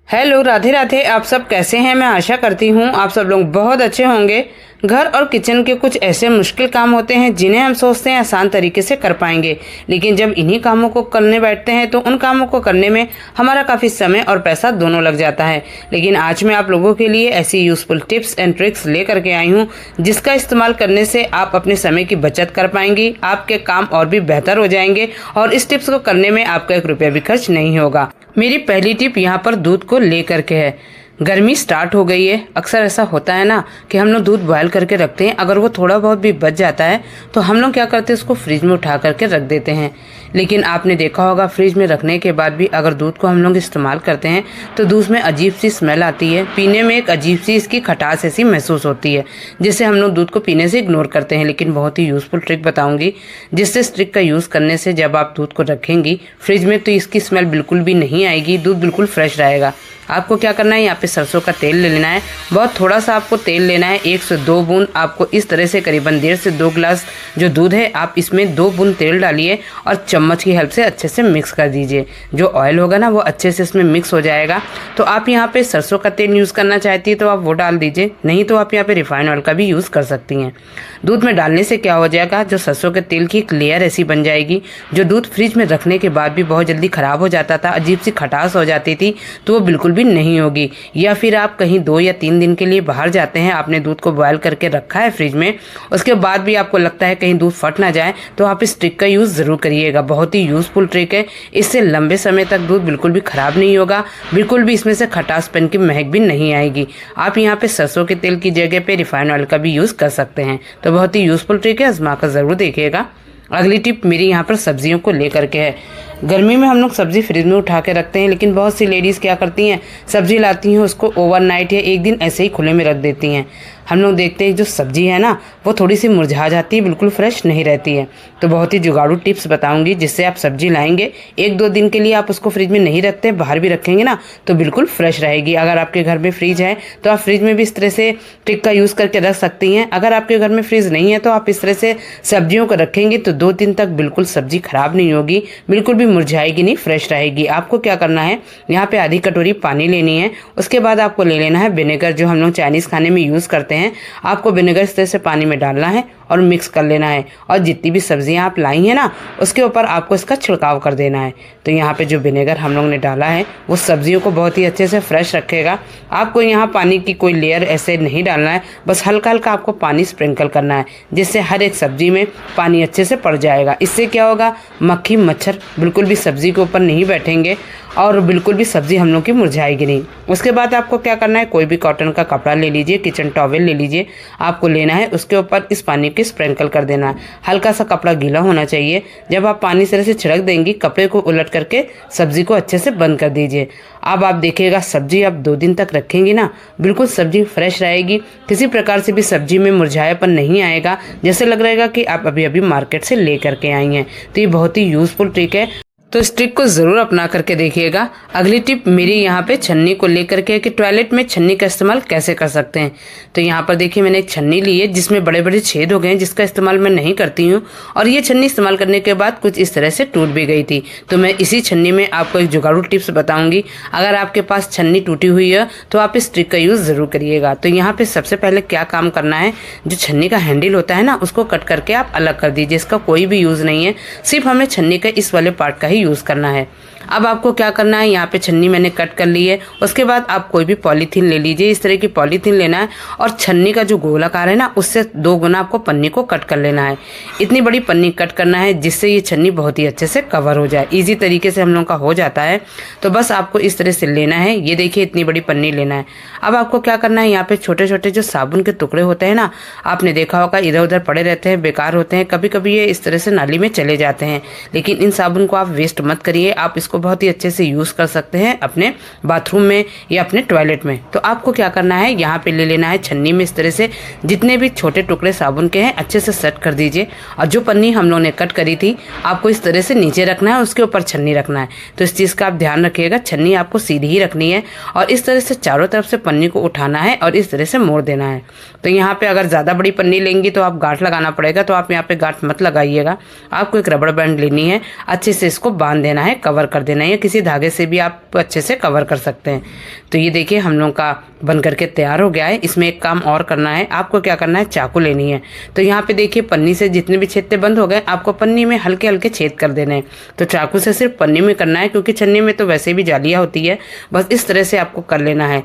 Hello, Radhe Radhe. आप सब कैसे हैं? मैं आशा करती हूँ आप सब लोग बहुत अच्छे होंगे। घर और किचन के कुछ ऐसे मुश्किल काम होते हैं जिन्हें हम सोचते हैं आसान तरीके से कर पाएंगे, लेकिन जब इन्हीं कामों को करने बैठते हैं तो उन कामों को करने में हमारा काफ़ी समय और पैसा दोनों लग जाता है। लेकिन आज मैं आप लोगों के लिए ऐसी यूजफुल टिप्स एंड ट्रिक्स लेकर के आई हूँ जिसका इस्तेमाल करने से आप अपने समय की बचत कर पाएंगी, आपके काम और भी बेहतर हो जाएंगे और इस टिप्स को करने में आपका 1 रुपया भी खर्च नहीं होगा। मेरी पहली टिप यहाँ पर दूध को लेकर के है। गर्मी स्टार्ट हो गई है। अक्सर ऐसा होता है ना कि हम लोग दूध बॉयल करके रखते हैं, अगर वो थोड़ा बहुत भी बच जाता है तो हम लोग क्या करते हैं, उसको फ्रिज में उठा करके रख देते हैं। लेकिन आपने देखा होगा फ्रिज में रखने के बाद भी अगर दूध को हम लोग इस्तेमाल करते हैं तो दूध में अजीब सी स्मेल आती है, पीने में एक अजीब सी इसकी खटास ऐसी महसूस होती है, जिससे हम लोग दूध को पीने से इग्नोर करते हैं। लेकिन बहुत ही यूजफुल ट्रिक बताऊंगी जिससे इस ट्रिक का यूज़ करने से जब आप दूध को रखेंगी फ्रिज में तो इसकी स्मेल बिल्कुल भी नहीं आएगी, दूध बिल्कुल फ्रेश रहेगा। आपको क्या करना है, यहाँ पे सरसों का तेल ले लेना है। बहुत थोड़ा सा आपको तेल लेना है, 1 से 2 बूंद। आपको इस तरह से करीबन 1.5 से 2 गिलास जो दूध है आप इसमें 2 बूंद तेल डालिए और चम्मच की हेल्प से अच्छे से मिक्स कर दीजिए। जो ऑयल होगा ना वो अच्छे से इसमें मिक्स हो जाएगा। तो आप यहाँ पे सरसों का तेल यूज़ करना चाहती है तो आप वो डाल दीजिए, नहीं तो आप यहाँ पे रिफाइंड ऑयल का भी यूज़ कर सकती हैं। दूध में डालने से क्या हो जाएगा, जो सरसों के तेल की एक लेयर ऐसी बन जाएगी, जो दूध फ्रिज में रखने के बाद भी बहुत जल्दी ख़राब हो जाता था, अजीब सी खटास हो जाती थी, तो वो बिल्कुल भी नहीं होगी। या फिर आप कहीं 2 या 3 दिन के लिए बाहर जाते हैं, आपने दूध को बॉयल करके रखा है फ्रिज में, उसके बाद भी आपको लगता है कहीं दूध फट ना जाए, तो आप इस ट्रिक का यूज़ ज़रूर करिएगा। बहुत ही यूज़फुल ट्रिक है। इससे लंबे समय तक दूध बिल्कुल भी ख़राब नहीं होगा, बिल्कुल भी इसमें से खटासपन की महक भी नहीं आएगी। आप यहाँ पे सरसों के तेल की जगह पे रिफाइंड ऑयल का भी यूज़ कर सकते हैं। तो बहुत ही यूज़फुल ट्रिक है, आजमा कर ज़रूर देखिएगा। अगली टिप मेरी यहाँ पर सब्जियों को लेकर के है। गर्मी में हम लोग सब्जी फ्रिज में उठा के रखते हैं, लेकिन बहुत सी लेडीज़ क्या करती हैं, सब्जी लाती हैं उसको ओवरनाइट या एक दिन ऐसे ही खुले में रख देती हैं। हम लोग देखते हैं जो सब्जी है ना वो थोड़ी सी मुरझा जाती है, बिल्कुल फ्रेश नहीं रहती है। तो बहुत ही जुगाड़ू टिप्स बताऊंगी जिससे आप सब्जी लाएंगे 1-2 दिन के लिए आप उसको फ्रिज में नहीं रखते, बाहर भी रखेंगे ना तो बिल्कुल फ्रेश रहेगी। अगर आपके घर में फ्रिज है तो आप फ्रिज में भी इस तरह से ट्रिक का यूज़ करके रख सकती हैं। अगर आपके घर में फ्रिज नहीं है तो आप इस तरह से सब्जियों को रखेंगे तो 2 दिन तक बिल्कुल सब्जी खराब नहीं होगी, बिल्कुल भी मुरझाएगी नहीं, फ्रेश रहेगी। आपको क्या करना है, यहाँ पे आधी कटोरी पानी लेनी है। उसके बाद आपको ले लेना है विनेगर, जो हम लोग चाइनीज़ खाने में यूज़ करते हैं। आपको विनेगर इस तरह से पानी में डालना है और मिक्स कर लेना है, और जितनी भी सब्जियां आप लाई हैं ना उसके ऊपर आपको इसका छिड़काव कर देना है। तो यहाँ पे जो विनेगर हम लोग ने डाला है वो सब्जियों को बहुत ही अच्छे से फ्रेश रखेगा। आपको यहाँ पानी की कोई लेयर ऐसे नहीं डालना है, बस हल्का हल्का आपको पानी स्प्रिंकल करना है, जिससे हर एक सब्जी में पानी अच्छे से पड़ जाएगा। इससे क्या होगा, मक्खी मच्छर बिल्कुल भी सब्जी के ऊपर नहीं बैठेंगे और बिल्कुल भी सब्जी हम लोग की मुरझाएगी नहीं। उसके बाद आपको क्या करना है, कोई भी कॉटन का कपड़ा ले लीजिए, किचन टॉवेल ले लीजिए, आपको लेना है, उसके ऊपर इस पानी की स्प्रिंकल कर देना है। हल्का सा कपड़ा गीला होना चाहिए। जब आप पानी से छिड़क देंगी, कपड़े को उलट करके सब्जी को अच्छे से बंद कर दीजिए। अब आप देखिएगा सब्जी आप 2 दिन तक रखेंगी ना, बिल्कुल सब्जी फ्रेश रहेगी, किसी प्रकार से भी सब्जी में मुरझायापन नहीं आएगा, जैसे लग रहेगा कि आप अभी अभी मार्केट से ले करके आई हैं। तो ये बहुत ही यूजफुल ट्रिक है, तो इस ट्रिक को ज़रूर अपना करके देखिएगा। अगली टिप मेरी यहाँ पे छन्नी को लेकर के कि टॉयलेट में छन्नी का इस्तेमाल कैसे कर सकते हैं। तो यहाँ पर देखिए मैंने एक छन्नी ली है जिसमें बड़े बड़े छेद हो गए हैं, जिसका इस्तेमाल मैं नहीं करती हूँ, और ये छन्नी इस्तेमाल करने के बाद कुछ इस तरह से टूट भी गई थी। तो मैं इसी छन्नी में आपको एक जुगाड़ू टिप्स बताऊँगी। अगर आपके पास छन्नी टूटी हुई है तो आप इस ट्रिक का यूज़ ज़रूर करिएगा। तो यहाँ पर सबसे पहले क्या काम करना है, जो छन्नी का हैंडल होता है ना उसको कट करके आप अलग कर दीजिए। इसका कोई भी यूज़ नहीं है, सिर्फ हमें छन्नी का इस वाले पार्ट का ही यूज़ करना है। अब आपको क्या करना है, यहाँ पे छन्नी मैंने कट कर ली है। उसके बाद आप कोई भी पॉलीथीन ले लीजिए, इस तरह की पॉलीथीन लेना है, और छन्नी का जो गोलाकार है ना उससे 2 गुना आपको पन्नी को कट कर लेना है। इतनी बड़ी पन्नी कट करना है जिससे ये छन्नी बहुत ही अच्छे से कवर हो जाए, इजी तरीके से हम लोग का हो जाता है। तो बस आपको इस तरह से लेना है, ये देखिए इतनी बड़ी पन्नी लेना है। अब आपको क्या करना है, यहाँ पे छोटे छोटे जो साबुन के टुकड़े होते हैं ना, आपने देखा होगा इधर उधर पड़े रहते हैं, बेकार होते हैं, कभी कभी ये इस तरह से नाली में चले जाते हैं। लेकिन इन साबुन को आप वेस्ट मत करिए, आप इसको बहुत ही अच्छे से यूज़ कर सकते हैं अपने बाथरूम में या अपने टॉयलेट में। तो आपको क्या करना है, यहाँ पे ले लेना है छन्नी में इस तरह से जितने भी छोटे टुकड़े साबुन के हैं अच्छे से सेट कर दीजिए, और जो पन्नी हम लोगों ने कट करी थी आपको इस तरह से नीचे रखना है, उसके ऊपर छन्नी रखना है। तो इस चीज़ का आप ध्यान रखिएगा, छन्नी आपको सीधी ही रखनी है और इस तरह से चारों तरफ से पन्नी को उठाना है और इस तरह से मोड़ देना है। तो यहाँ पे अगर ज़्यादा बड़ी पन्नी लेंगी तो आप गांठ लगाना पड़ेगा, तो आप यहाँ पे गांठ मत लगाइएगा। आपको एक रबड़ बैंड लेनी है, अच्छे से इसको बांध देना है, कवर कर कर देना है, या किसी धागे से भी आप अच्छे से कवर कर सकते हैं। तो ये देखिए हम लोग का बन करके तैयार हो गया है। इसमें एक काम और करना है, आपको क्या करना है, चाकू लेनी है। तो यहाँ पे देखिए पन्नी से जितने भी छेद बंद हो गए, आपको पन्नी में हल्के हल्के छेद कर देने हैं। तो चाकू से सिर्फ पन्नी में करना है, क्योंकि छन्नी में तो वैसे भी जालियाँ होती है। बस इस तरह से आपको कर लेना है।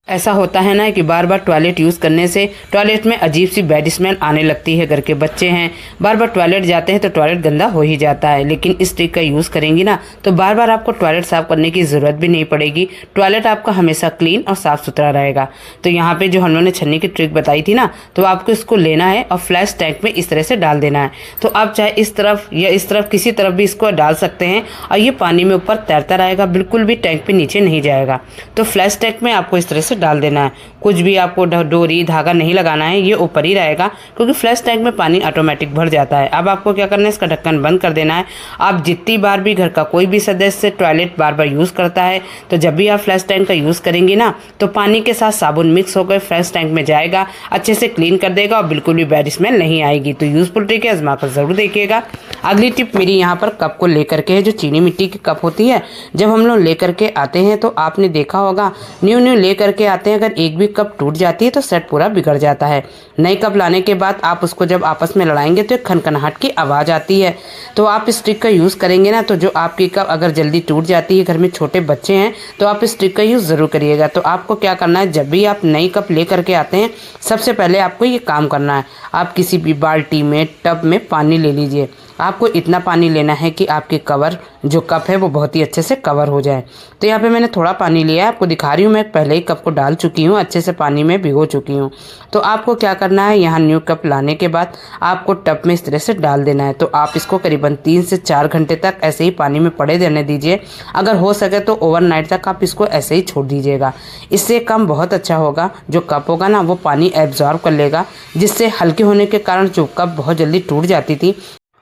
ऐसा होता है ना कि बार बार टॉयलेट यूज़ करने से टॉयलेट में अजीब सी बैड स्मेल आने लगती है। घर के बच्चे हैं, बार बार टॉयलेट जाते हैं तो टॉयलेट गंदा हो ही जाता है। लेकिन इस ट्रिक का यूज़ करेंगी ना तो बार बार आपको टॉयलेट साफ़ करने की ज़रूरत भी नहीं पड़ेगी। टॉयलेट आपका हमेशा क्लीन और साफ़ सुथरा रहेगा। तो यहाँ पर जो हम लोगों ने छन्नी की ट्रिक बताई थी ना, तो आपको इसको लेना है और फ्लैश टैंक में इस तरह से डाल देना है। तो आप चाहे इस तरफ या इस तरफ किसी तरफ भी इसको डाल सकते हैं और ये पानी में ऊपर तैरता रहेगा, बिल्कुल भी टैंक पे नीचे नहीं जाएगा। तो फ्लैश टैंक में आपको इस तरह से डाल देना है। कुछ भी आपको डोरी धागा नहीं लगाना है, ये ऊपर ही रहेगा, क्योंकि फ्लैश टैंक में पानी ऑटोमेटिक भर जाता है। अब आपको क्या करना है, इसका ढक्कन बंद कर देना है। आप जितनी बार भी घर का कोई भी सदस्य टॉयलेट बार बार यूज़ करता है, तो जब भी आप फ्लैश टैंक का यूज़ करेंगे ना, तो पानी के साथ साबुन मिक्स होकर फ्लैश टैंक में जाएगा, अच्छे से क्लीन कर देगा और बिल्कुल भी बैड स्मेल नहीं आएगी। तो यूज़फुल ट्रिक है, आजमा कर ज़रूर देखिएगा। अगली टिप मेरी यहाँ पर कप को लेकर के है, जो चीनी मिट्टी की कप होती है। जब हम लोग लेकर के आते हैं तो आपने देखा होगा न्यू लेकर के आते हैं, अगर एक भी कप टूट जाती है तो सेट पूरा बिगड़ जाता है। नई कप लाने के बाद आप उसको जब आपस में लड़ाएंगे तो एक खनखनाहट की आवाज़ आती है। तो आप इस ट्रिक का यूज़ करेंगे ना, तो जो आपकी कप अगर जल्दी टूट जाती है, घर में छोटे बच्चे हैं, तो आप इस ट्रिक का यूज़ ज़रूर करिएगा। तो आपको क्या करना है, जब भी आप नई कप ले करके आते हैं, सबसे पहले आपको ये काम करना है, आप किसी भी बाल्टी में टब में पानी ले लीजिए। आपको इतना पानी लेना है कि आपके कवर जो कप है वो बहुत ही अच्छे से कवर हो जाए। तो यहाँ पे मैंने थोड़ा पानी लिया है, आपको दिखा रही हूँ, मैं पहले ही कप को डाल चुकी हूँ, अच्छे से पानी में भिगो चुकी हूँ। तो आपको क्या करना है, यहाँ न्यू कप लाने के बाद आपको टब में इस तरह से डाल देना है। तो आप इसको करीबन 3 से 4 घंटे तक ऐसे ही पानी में पड़े रहने दीजिए। अगर हो सके तो ओवरनाइट तक आप इसको ऐसे ही छोड़ दीजिएगा। इससे काम बहुत अच्छा होगा, जो कप होगा ना वो पानी एब्जॉर्ब कर लेगा, जिससे हल्के होने के कारण जो कप बहुत जल्दी टूट जाती थी,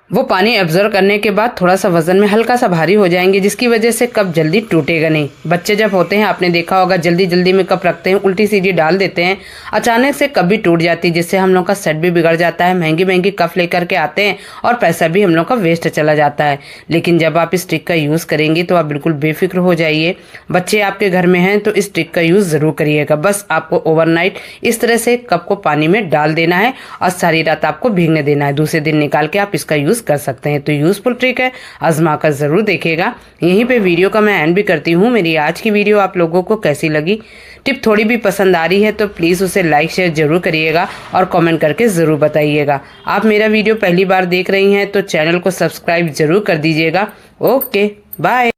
वो पानी एब्जॉर्ब करने के बाद थोड़ा सा वजन में हल्का सा भारी हो जाएंगे, जिसकी वजह से कप जल्दी टूटेगा नहीं। बच्चे जब होते हैं, आपने देखा होगा, जल्दी जल्दी में कप रखते हैं, उल्टी सीधी डाल देते हैं, अचानक से कप भी टूट जाती है, जिससे हम लोग का सेट भी बिगड़ जाता है। महंगी महंगी कप लेकर के आते हैं और पैसा भी हम लोग का वेस्ट चला जाता है। लेकिन जब आप इस ट्रिक का यूज़ करेंगे तो आप बिल्कुल बेफिक्र हो जाइए। बच्चे आपके घर में हैं तो इस ट्रिक का यूज़ ज़रूर करिएगा। बस आपको ओवरनाइट इस तरह से कप को पानी में डाल देना है और सारी रात आपको भीगने देना है। दूसरे दिन निकाल के आप इसका यूज़ कर सकते हैं। तो यूजफुल ट्रिक है, आजमा कर जरूर देखिएगा। यहीं पे वीडियो का मैं एंड भी करती हूँ। मेरी आज की वीडियो आप लोगों को कैसी लगी, टिप थोड़ी भी पसंद आ रही है तो प्लीज़ उसे लाइक शेयर जरूर करिएगा और कमेंट करके ज़रूर बताइएगा। आप मेरा वीडियो पहली बार देख रही हैं तो चैनल को सब्सक्राइब जरूर कर दीजिएगा। Okay bye.